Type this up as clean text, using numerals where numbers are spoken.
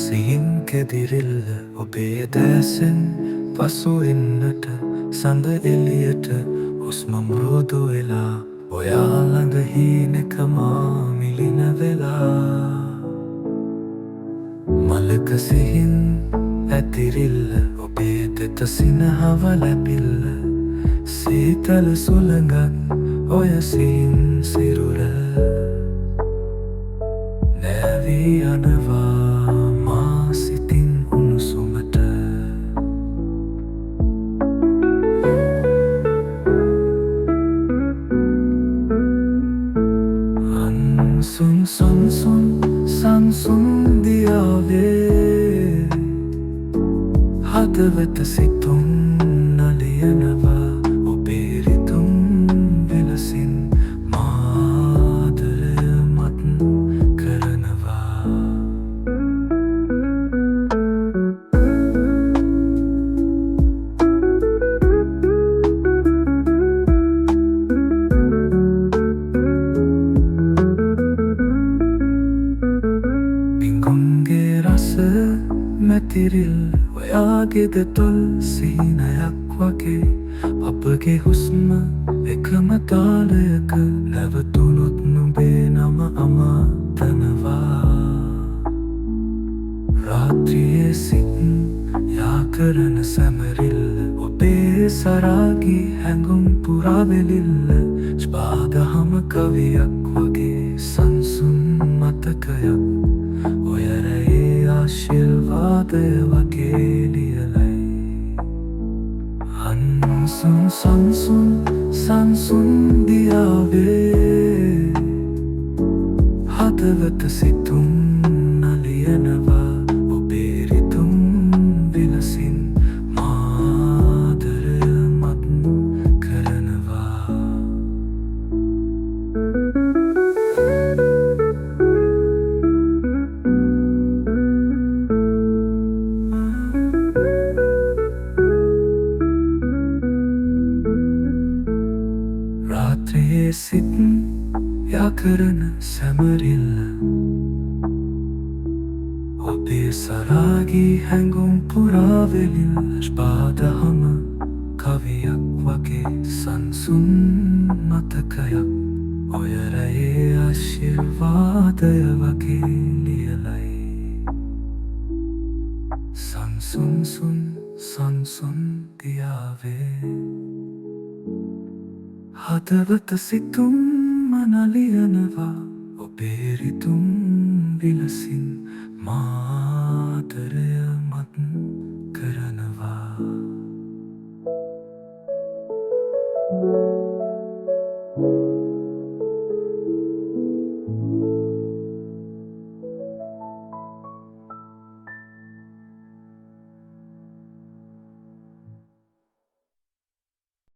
සිහින් කෙදිරිල්ල ඔබේ දැසෙන් පසු එන්නට සඳ එලියට හුස්ම මෘදු වෙලා ඔයා ළඟ හීනෙක මා මිලින වෙලා මලක සිහින් ඇතිරිල්ල ඔබේ දෙත සිනහව ලැබිල්ල සීතල සුළඟක් ඔය සිහින් සිරුර නැවී යනවා මා සිතින් උණුසුමට අන්සුන් සංසුන් සංසුන් දියාවේ හදවත සිතුම් නලියනවා ඔබේ රිතුම් වෙනසින් මාදරය මත් කරනවා බිංගුන්ගේ රස මැතිරිල් ඔයාගේ දෙතොල් සීනයක් වගේ අපගේ හුස්ම එකම තාලයක නැවතුණොත් නුඹේ නම අමතනවා රාත්‍රියේ සිත් යා කරන සැමරිල්ල ඔබේ සරාගී හැඟුම් පුරාවෙලිල්ල ස්පාදහම කවියක් වගේ සංසුන් මතකයක් ඔය රැයේ ආශිර්වාදය වගේ ලියලයි අන්සුන් සංසුන් සංසුන් දියාවේ හදවත සිතුම් නලියනවා ඔබේ රිතුම් විලසින් මාදරය මත් කරනවා රාත්‍රියේ සිත් යා කරන සැමරිල්ල ඔබේ සරාගී හැඟුම් පුරාවෙලිල්ල ස්පාදහම කවියක් වගේ සංසුන් මතකයක් ඔය රැයේ ආශිර්වාදය වගේ ලියලයි සංසුන් සංසුන් දියාවේ හදවත සිතුම් මනලියනවා ඔබේ රිතුම් විලසින් මාතරය මත්